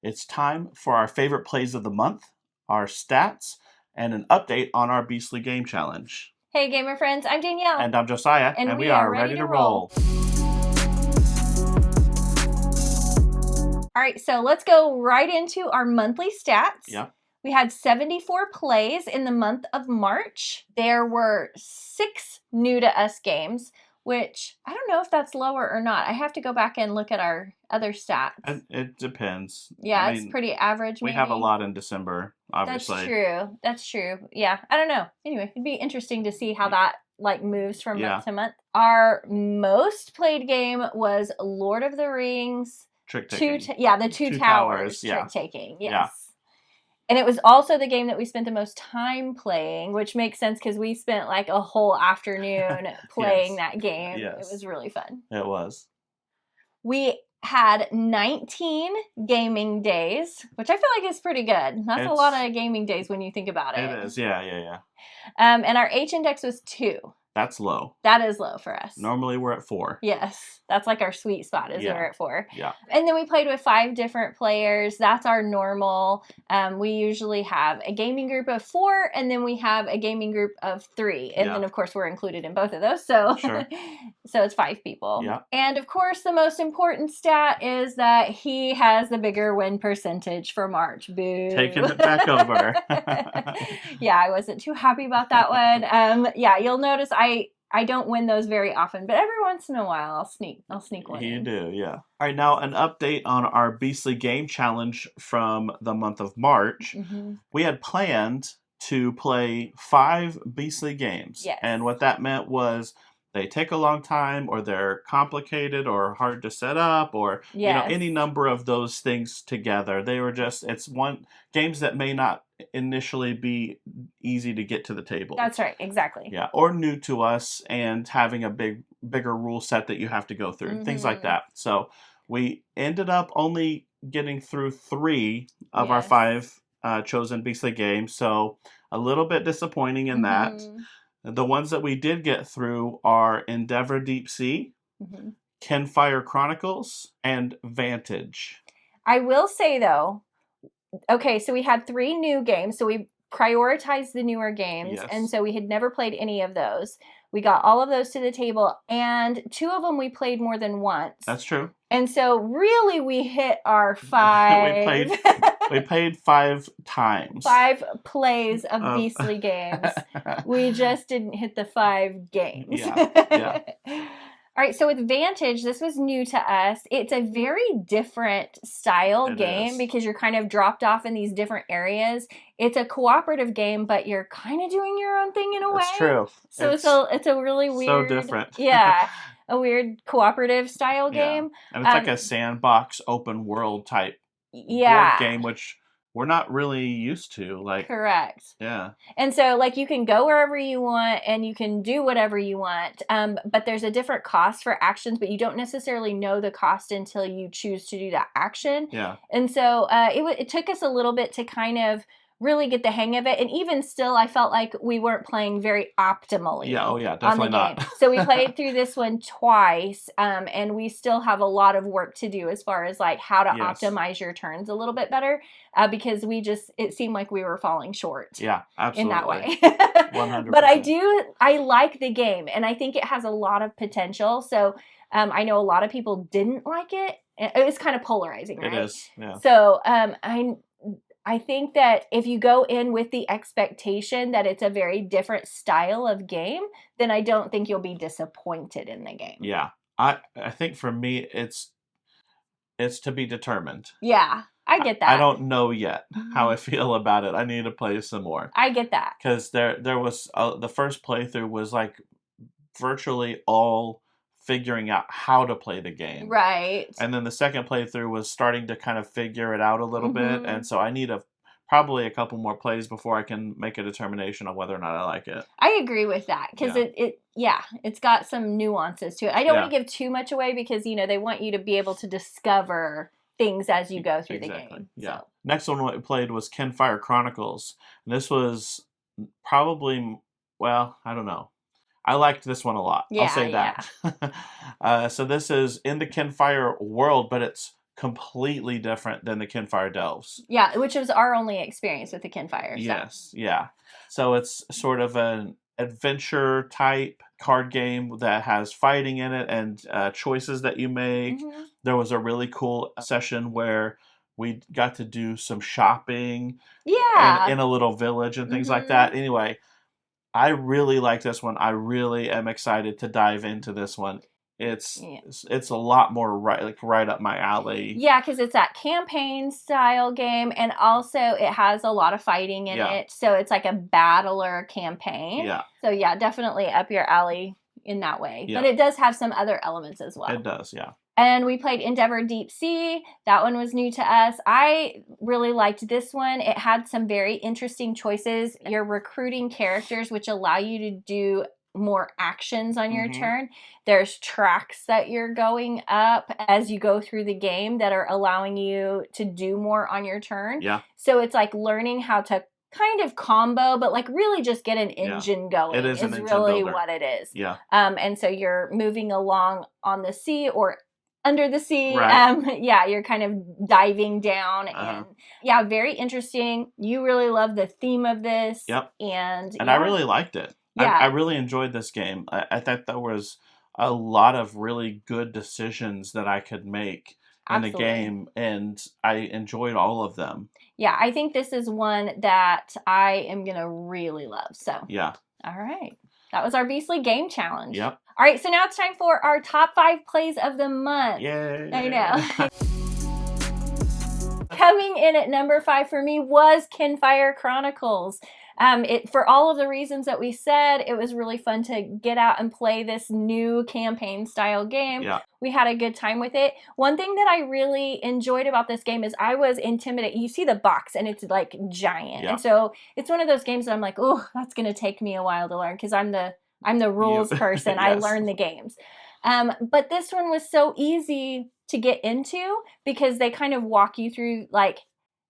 It's time for our favorite plays of the month, our stats, and an update on our Beastly Game Challenge. Hey gamer friends, I'm Danielle. And I'm Josiah, and we are ready to roll. All right, so let's go right into our monthly stats. Yeah. We had 74 plays in the month of March. There were 6 new to us games, which I don't know if that's lower or not. I have to go back and look at our other stats. It depends. Yeah, it's pretty average. We have a lot in December, obviously. That's true. Yeah, I don't know. Anyway, it'd be interesting to see how that moves from month to month. Our most played game was Lord of the Rings. Trick-taking. The Two Towers trick-taking. Yes. Yeah. And it was also the game that we spent the most time playing, which makes sense because we spent like a whole afternoon playing that game. Yes. It was really fun. It was. We had 19 gaming days, which I feel like is pretty good. That's a lot of gaming days when you think about it. It is, yeah. And our H index was 2. That's low. That is low for us. Normally we're at 4. Yes. That's like our sweet spot is we're at 4. Yeah. And then we played with 5 different players. That's our normal. We usually have a gaming group of 4 and then we have a gaming group of 3. And then of course we're included in both of those. So, so it's 5 people. Yeah. And of course the most important stat is that he has the bigger win percentage for March. Boo. Taking it back over. Yeah, I wasn't too happy about that one. Yeah, you'll notice I don't win those very often, but every once in a while I'll sneak one in. You do, yeah. All right, now an update on our Beastly Game Challenge from the month of March. Mm-hmm. We had planned to play 5 Beastly games. Yes. And what that meant was they take a long time, or they're complicated or hard to set up, or any number of those things together. They were just games that may not initially be easy to get to the table. That's right, exactly. Yeah, or new to us and having a bigger rule set that you have to go through, things like that. So we ended up only getting through 3 of our 5 chosen Beastly games, so a little bit disappointing in that. The ones that we did get through are Endeavor Deep Sea, Kinfire Chronicles, and Vantage. I will say though, okay, so we had 3 new games, so we prioritized the newer games, and so we had never played any of those. We got all of those to the table, and 2 of them we played more than once. That's true. And so really we hit our 5... we played 5 times. 5 plays of Beastly games. We just didn't hit the 5 games. Yeah. All right, so with Vantage, this was new to us. It's a very different style game because you're kind of dropped off in these different areas. It's a cooperative game, but you're kind of doing your own thing in a way. That's true. So it's a really weird... So different. Yeah, a weird cooperative style game. And it's like a sandbox open world type board game, which we're not really used to. Correct. Yeah. And so you can go wherever you want and you can do whatever you want. But there's a different cost for actions, but you don't necessarily know the cost until you choose to do that action. Yeah. And so it took us a little bit to kind of really get the hang of it. And even still, I felt like we weren't playing very optimally. Yeah, definitely not. So we played through this one twice, and we still have a lot of work to do as far as how to optimize your turns a little bit better, because it seemed like we were falling short. Yeah, absolutely. In that way. 100%. But I like the game, and I think it has a lot of potential. So I know a lot of people didn't like it. It was kind of polarizing, right? It is, yeah. So I think that if you go in with the expectation that it's a very different style of game, then I don't think you'll be disappointed in the game. Yeah. I think for me, it's to be determined. Yeah, I get that. I don't know yet how I feel about it. I need to play some more. I get that. Because there was, the first playthrough was virtually all figuring out how to play the game. Right. And then the second playthrough was starting to kind of figure it out a little bit. And so I need probably a couple more plays before I can make a determination on whether or not I like it. I agree with that because it's got some nuances to it. I don't want to give too much away because, they want you to be able to discover things as you go through the game. Yeah. So. Next one we played was Kinfire Chronicles. And this was probably, I don't know. I liked this one a lot. I'll say that. So this is in the Kinfire world, but it's completely different than the Kinfire Delves. Yeah, which was our only experience with the Kinfire. So. Yes, yeah. So it's sort of an adventure type card game that has fighting in it and choices that you make. There was a really cool session where we got to do some shopping in a little village and things like that. Anyway, I really like this one. I really am excited to dive into this one. It's a lot more right up my alley. Yeah, because it's that campaign style game, and also it has a lot of fighting in it. So it's like a battler campaign. Yeah. So yeah, definitely up your alley in that way. Yeah. But it does have some other elements as well. It does, yeah. And we played Endeavor Deep Sea. That one was new to us. I really liked this one. It had some very interesting choices. You're recruiting characters, which allow you to do more actions on your turn. There's tracks that you're going up as you go through the game that are allowing you to do more on your turn. Yeah. So it's like learning how to kind of combo, but like really just get an engine going. It is an engine really builder. what it is. Yeah. And so you're moving along on the sea or under the sea. Right. You're kind of diving down and very interesting. You really love the theme of this. Yep. And I really liked it. Yeah. I really enjoyed this game. I thought there was a lot of really good decisions that I could make in the game, and I enjoyed all of them. Yeah, I think this is one that I am going to really love. So, yeah. All right. That was our Beastly Game Challenge. Yep. All right, so now it's time for our top 5 plays of the month. Yay. I know. Coming in at number 5 for me was Kinfire Chronicles. For all of the reasons that we said, it was really fun to get out and play this new campaign style game. Yeah. We had a good time with it. One thing that I really enjoyed about this game is I was intimidated. You see the box and it's like giant. Yeah. And so it's one of those games that I'm like, oh, that's going to take me a while to learn because I'm the rules person. Yes. I learn the games. But this one was so easy to get into because they kind of walk you through like,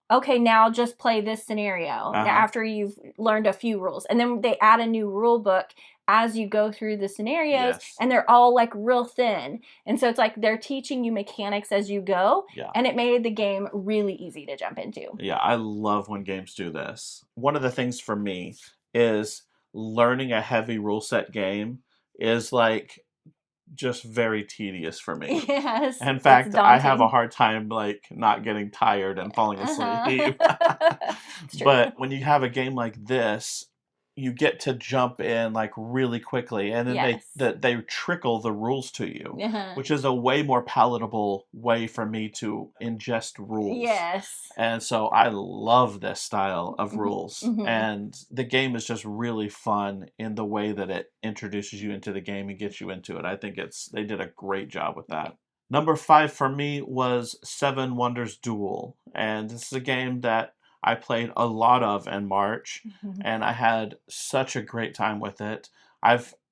okay, now just play this scenario after you've learned a few rules. And then they add a new rule book as you go through the scenarios, and they're all like real thin. And so it's like they're teaching you mechanics as you go, and it made the game really easy to jump into. Yeah, I love when games do this. One of the things for me is learning a heavy rule set game is like just very tedious for me. Yes. In fact, I have a hard time like not getting tired and falling asleep. But when you have a game like this, you get to jump in like really quickly, and then they trickle the rules to you, which is a way more palatable way for me to ingest rules. Yes. And so I love this style of rules, and the game is just really fun in the way that it introduces you into the game and gets you into it. I think they did a great job with that. Number 5 for me was Seven Wonders Duel, and this is a game that I played a lot of in March, and I had such a great time with it.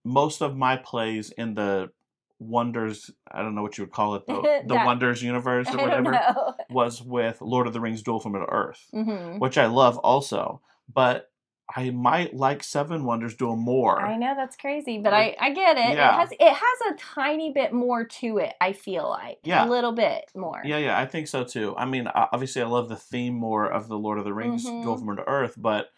Most of my plays in the Wonders, I don't know what you would call it, the Wonders universe or whatever, was with Lord of the Rings Duel from Middle-earth, which I love also. But I might like Seven Wonders Duel more. I know, that's crazy, but I get it. Yeah. It has a tiny bit more to it, I feel like. Yeah. A little bit more. Yeah, I think so too. I mean, obviously I love the theme more of the Lord of the Rings Duel from Middle-earth, but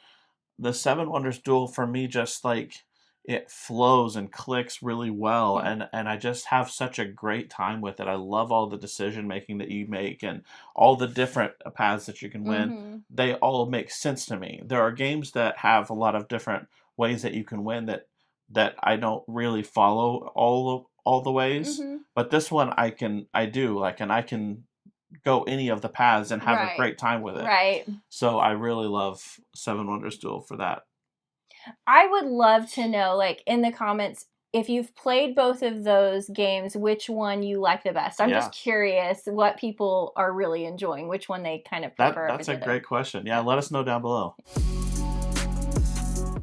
the Seven Wonders Duel for me just like it flows and clicks really well, and I just have such a great time with it. I love all the decision making that you make and all the different paths that you can win. They all make sense to me. There are games that have a lot of different ways that you can win that I don't really follow all the ways, but this one I do like, and I can go any of the paths and have a great time with it. Right. So I really love Seven Wonders Duel for that. I would love to know, like, in the comments, if you've played both of those games, which one you like the best. I'm just curious what people are really enjoying, which one they kind of prefer. That's a great question. Yeah, let us know down below.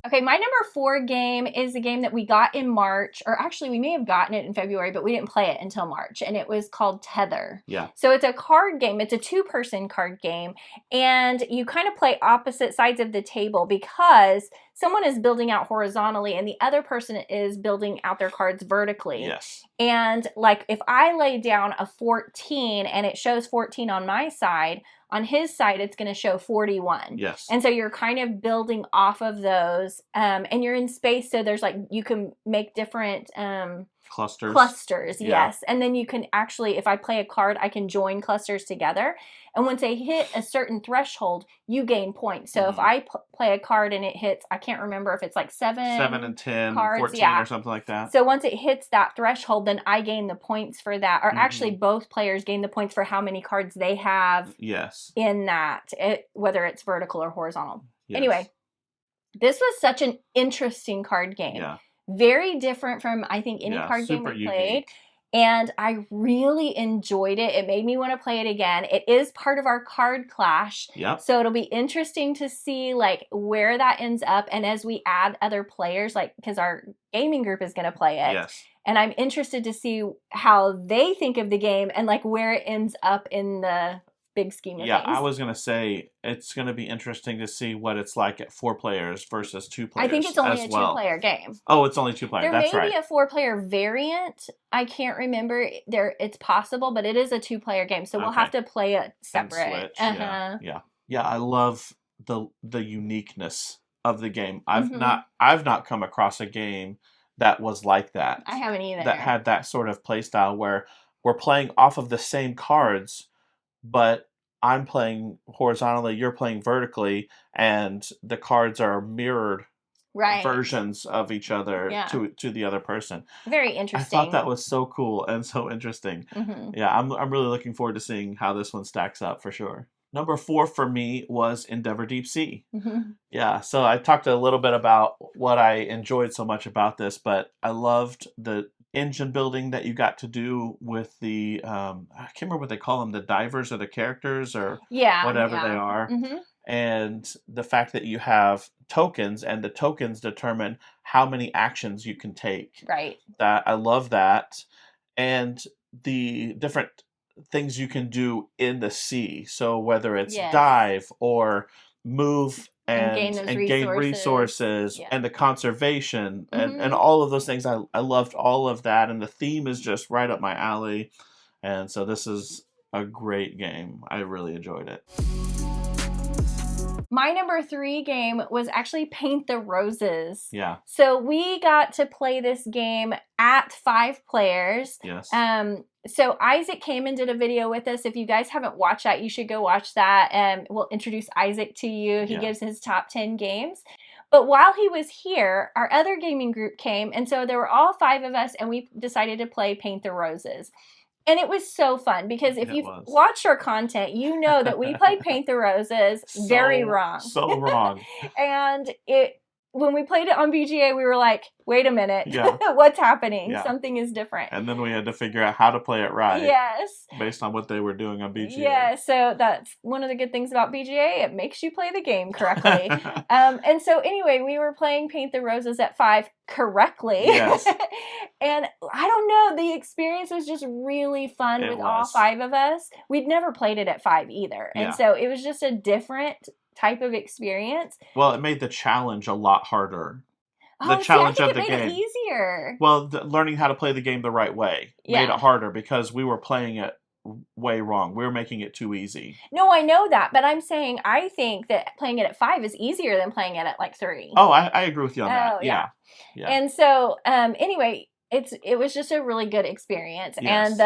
Okay, my number 4 game is a game that we got in March, or actually we may have gotten it in February, but we didn't play it until March, and it was called Tether. Yeah. So it's a card game. It's a 2-person card game, and you kind of play opposite sides of the table because someone is building out horizontally and the other person is building out their cards vertically. Yes. And like if I lay down a 14 and it shows 14 on my side, on his side, it's going to show 41. Yes. And so you're kind of building off of those, and you're in space. So there's like, you can make different clusters. Yeah. Yes. And then you can actually, if I play a card, I can join clusters together. And once they hit a certain threshold, you gain points. So if I play a card and it hits, I can't remember if it's like 7 and 10, cards, 14 or something like that. So once it hits that threshold, then I gain the points for that. Or actually both players gain the points for how many cards they have in that, whether it's vertical or horizontal. Yes. Anyway, this was such an interesting card game. Yeah. Very different from, I think, any card game we played. And I really enjoyed it. It made me want to play it again. It is part of our card clash. Yep. So it'll be interesting to see like where that ends up. And as we add other players, like because our gaming group is going to play it. Yes. And I'm interested to see how they think of the game and like where it ends up in the big scheme of things. Yeah, I was going to say it's going to be interesting to see what it's like at 4 players versus 2 players. I think it's only a 2-player game. Oh, it's only 2 players. That's right. There may be a 4-player variant. I can't remember. It's possible, but it is a 2-player game, so we'll have to play it separate. Yeah. I love the uniqueness of the game. I've not come across a game that was like that. I haven't either. That had that sort of play style where we're playing off of the same cards, but I'm playing horizontally, you're playing vertically, and the cards are mirrored versions of each other to the other person. Very interesting. I thought that was so cool and so interesting. Yeah, I'm really looking forward to seeing how this one stacks up for sure. Number 4 for me was Endeavor Deep Sea. Yeah, so I talked a little bit about what I enjoyed so much about this, but I loved the engine building that you got to do with the, I can't remember what they call them, the divers or the characters or whatever they are. And the fact that you have tokens and the tokens determine how many actions you can take. Right. That I love that. And the different things you can do in the sea. So whether it's dive or move and gain resources and the conservation and all of those things. I loved all of that, and the theme is just right up my alley. And so this is a great game. I really enjoyed it. My number 3 game was actually Paint the Roses. Yeah. So we got to play this game at 5 players. Yes. So Isaac came and did a video with us. If you guys haven't watched that, you should go watch that. We'll introduce Isaac to you. He gives his top 10 games. But while he was here, our other gaming group came. And so there were all 5 of us, and we decided to play Paint the Roses. And it was so fun because if you've watched our content, you know that we played Paint the Roses very wrong. So wrong. And when we played it on BGA, we were like, wait a minute, what's happening? Yeah. Something is different. And then we had to figure out how to play it right. Yes. Based on what they were doing on BGA. Yeah, so that's one of the good things about BGA. It makes you play the game correctly. And so anyway, we were playing Paint the Roses at 5 correctly. Yes. And I don't know, the experience was just really fun with all 5 of us. We'd never played it at 5 either. And so it was just a different type of experience. Well, it made the challenge a lot harder. The challenge of the game. It made it easier. Well, learning how to play the game the right way made it harder because we were playing it way wrong. We were making it too easy. No, I know that, but I'm saying I think that playing it at 5 is easier than playing it at like 3. Oh, I agree with you on that. Yeah. And so, anyway, it was just a really good experience. Yes.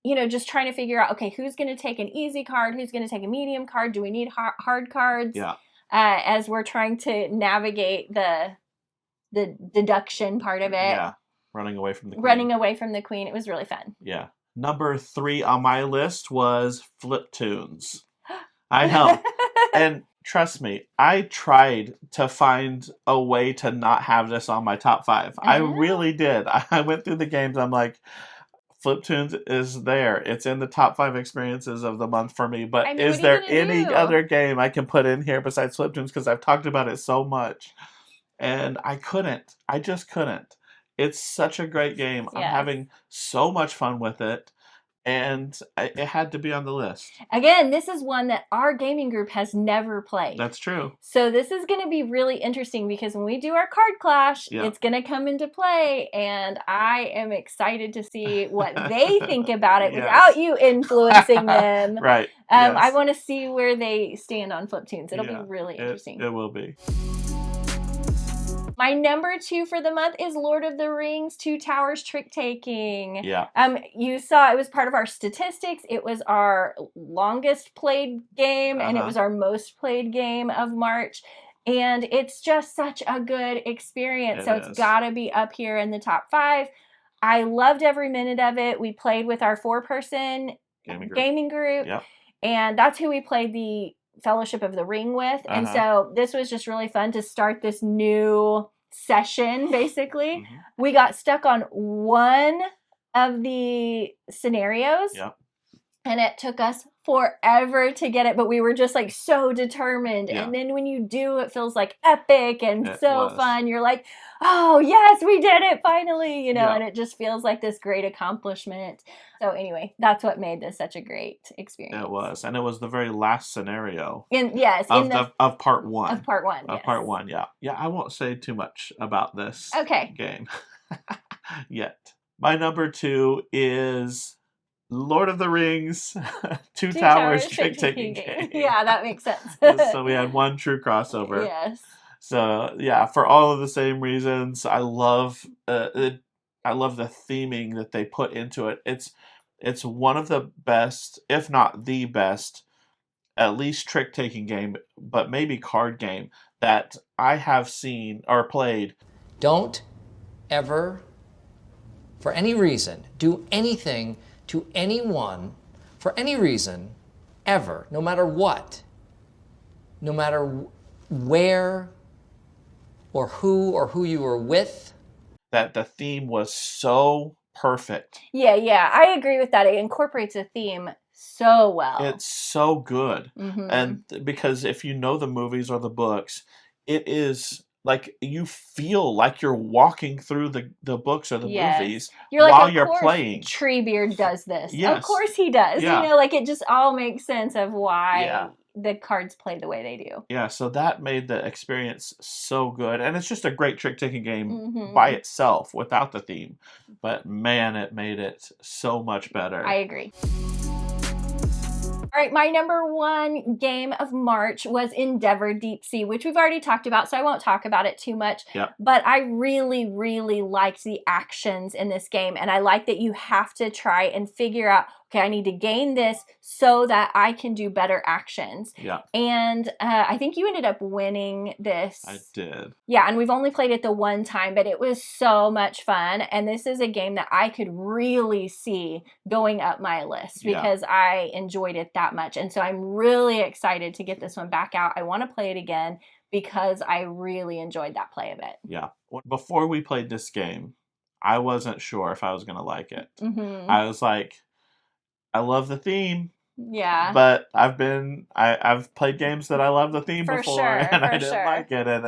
And just trying to figure out, okay, who's going to take an easy card? Who's going to take a medium card? Do we need hard cards? Yeah. As we're trying to navigate the deduction part of it. Yeah. Running away from the queen. It was really fun. Yeah. Number 3 on my list was Flip Tunes. I know. And trust me, I tried to find a way to not have this on my top 5. I really did. I went through the games. I'm like, Fliptoons is there. It's in the top 5 experiences of the month for me. But I mean, is there any other game I can put in here besides Fliptoons? Because I've talked about it so much. And I couldn't. I just couldn't. It's such a great game. Yes. I'm having so much fun with it. And it had to be on the list. Again, this is one that our gaming group has never played. That's true. So this is going to be really interesting because when we do our card clash, it's going to come into play. And I am excited to see what they think about it without you influencing them. Right. I want to see where they stand on Fliptoons. It'll be really interesting. It will be. My number 2 for the month is Lord of the Rings: Two Towers Trick Taking. Yeah. You saw it was part of our statistics. It was our longest played game, and it was our most played game of March. And it's just such a good experience. It's got to be up here in the top 5. I loved every minute of it. We played with our 4-person gaming group. Yep. And that's who we played the Fellowship of the Ring with. And so this was just really fun to start this new session, basically. We got stuck on one of the scenarios. Yep. And it took us forever to get it, but we were just like so determined. Yeah. And then when you do, it feels like epic and fun. You're like, oh yes, we did it finally, you know, and it just feels like this great accomplishment. So anyway, that's what made this such a great experience. It was. And it was the very last scenario. Of part 1. Of part 1. Of part 1, yeah. Yeah, I won't say too much about this game yet. My number 2 is Lord of the Rings, Two Towers Trick-Taking Game. Yeah, that makes sense. So we had one true crossover. Yes. So yeah, for all of the same reasons, I love the theming that they put into it. It's one of the best, if not the best, at least trick-taking game, but maybe card game that I have seen or played. Don't ever, for any reason, do anything to anyone, for any reason, ever, no matter what, no matter where or who you were with. That the theme was so perfect. Yeah, I agree with that. It incorporates a theme so well. It's so good. And because if you know the movies or the books, it is like you feel like you're walking through the books or the movies while you're playing. Treebeard does this. Yes. Of course he does. Yeah. You know, like it just all makes sense of why the cards play the way they do. Yeah, so that made the experience so good. And it's just a great trick-taking game by itself without the theme. But man, it made it so much better. I agree. All right, my number 1 game of March was Endeavor Deep Sea, which we've already talked about, so I won't talk about it too much. Yep. But I really, really liked the actions in this game, and I like that you have to try and figure out, okay, I need to gain this so that I can do better actions. Yeah. And I think you ended up winning this. I did. Yeah, and we've only played it the one time, but it was so much fun. And this is a game that I could really see going up my list because I enjoyed it that much. And so I'm really excited to get this one back out. I want to play it again because I really enjoyed that play of it. Yeah. Before we played this game, I wasn't sure if I was going to like it. I was like, I love the theme. Yeah. But I've played games that I love the theme before and I didn't like it, and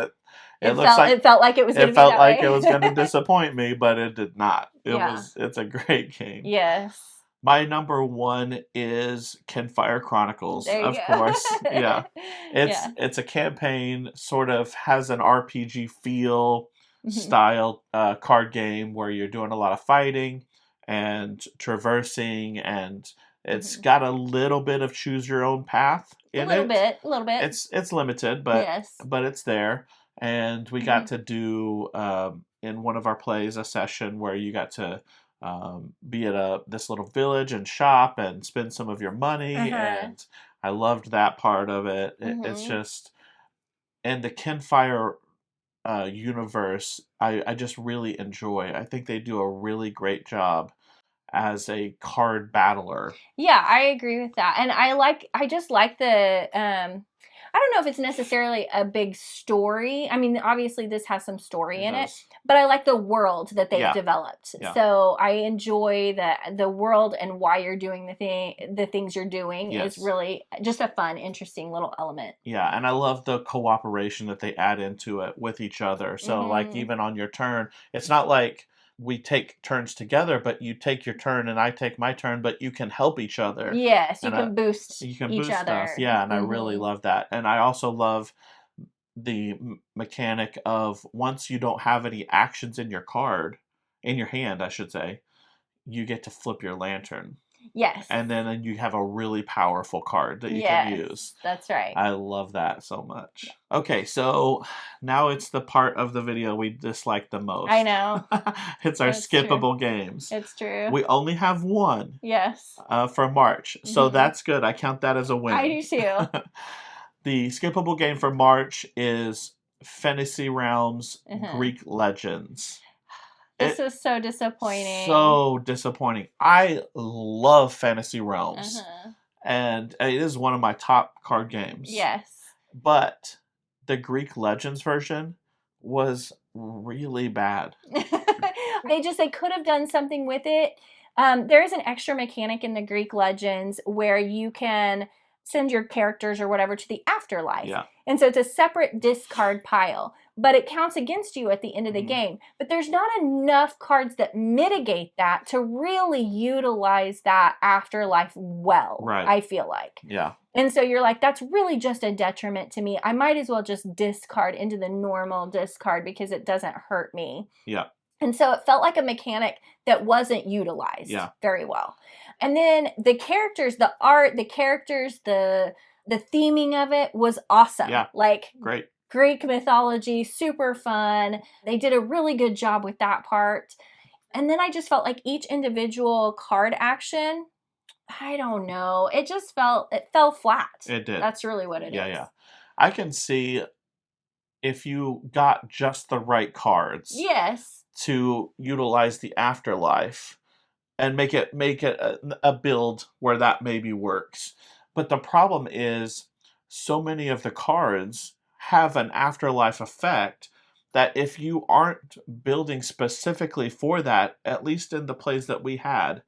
it felt like it was going to disappoint me, but it did not. It's a great game. Yes. My number 1 is Kinfire Chronicles, of course. Yeah. It's a campaign, sort of has an RPG feel style card game where you're doing a lot of fighting and traversing, and it's got a little bit of choose your own path in it. A little bit. It's limited, but it's there. And we got to do in one of our plays a session where you got to be at this little village and shop and spend some of your money, and I loved that part of it. It's just, and the Kinfire universe, I just really enjoy. I think they do a really great job as a card battler. Yeah, I agree with that. And I just like the I don't know if it's necessarily a big story. I mean, obviously this has some story in it, but I like the world that they've developed. Yeah. So I enjoy the world and why you're doing the things you're doing is really just a fun, interesting little element. Yeah, and I love the cooperation that they add into it with each other. So like even on your turn, it's not like we take turns together, but you take your turn and I take my turn, but you can help each other. Yes, you can boost each other. Stuff. Yeah, and I really love that. And I also love the mechanic of once you don't have any actions in your hand, I should say, you get to flip your lantern. Yes. And then you have a really powerful card that you can use. That's right. I love that so much. Okay, so now it's the part of the video we dislike the most. I know. It's our skippable games. It's true. We only have one. Yes. For March. So that's good. I count that as a win. I do too. The skippable game for March is Fantasy Realms Greek Legends. This is so disappointing. So disappointing. I love Fantasy Realms. And it is one of my top card games. Yes. But the Greek Legends version was really bad. They could have done something with it. There is an extra mechanic in the Greek Legends where you can send your characters or whatever to the afterlife. Yeah. And so it's a separate discard pile, but it counts against you at the end of the game. But there's not enough cards that mitigate that to really utilize that afterlife well, right. I feel like. Yeah. And so you're like, that's really just a detriment to me. I might as well just discard into the normal discard because it doesn't hurt me. Yeah. And so it felt like a mechanic that wasn't utilized very well. And then the characters, the art, the characters, the theming of it was awesome. Yeah. Like great. Greek mythology, super fun. They did a really good job with that part. And then I just felt like each individual card action, I don't know. It fell flat. It did. That's really what it is. Yeah. I can see if you got just the right cards. Yes. To utilize the afterlife and make it a build where that maybe works. But the problem is so many of the cards have an afterlife effect that if you aren't building specifically for that, at least in the plays that we had,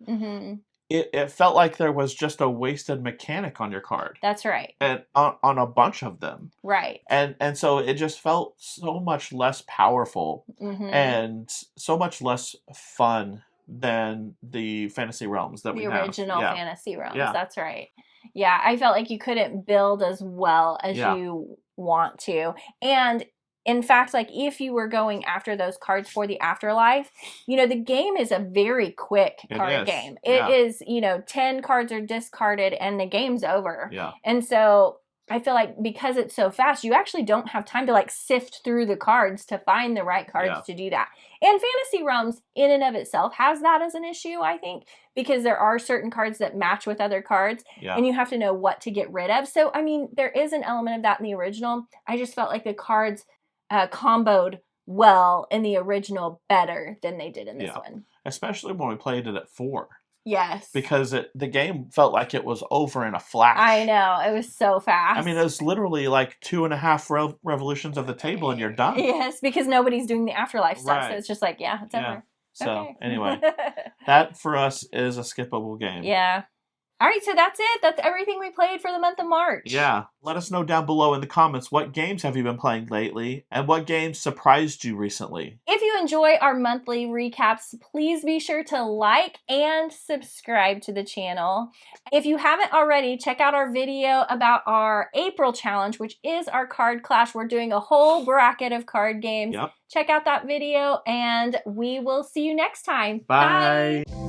it felt like there was just a wasted mechanic on your card. That's right. And on a bunch of them. Right. And so it just felt so much less powerful and so much less fun than the Fantasy Realms that we have. The original Fantasy Realms. Yeah. That's right. Yeah, I felt like you couldn't build as well as you want to. And in fact, like if you were going after those cards for the afterlife, the game is a very quick card game. It is, 10 cards are discarded and the game's over. Yeah. And so I feel like because it's so fast, you actually don't have time to like sift through the cards to find the right cards to do that. And Fantasy Realms in and of itself has that as an issue, I think, because there are certain cards that match with other cards and you have to know what to get rid of. So, I mean, there is an element of that in the original. I just felt like the cards comboed well in the original better than they did in this one. Especially when we played it at 4. Yes. Because the game felt like it was over in a flash. I know. It was so fast. I mean, it was literally like 2.5 revolutions of the table and you're done. Yes, because nobody's doing the afterlife stuff. Right. So it's just like, it's over. So anyway, that for us is a skippable game. Yeah. All right, so that's it. That's everything we played for the month of March. Yeah. Let us know down below in the comments what games have you been playing lately and what games surprised you recently. If you enjoy our monthly recaps, please be sure to like and subscribe to the channel. If you haven't already, check out our video about our April challenge, which is our card clash. We're doing a whole bracket of card games. Yep. Check out that video and we will see you next time. Bye. Bye.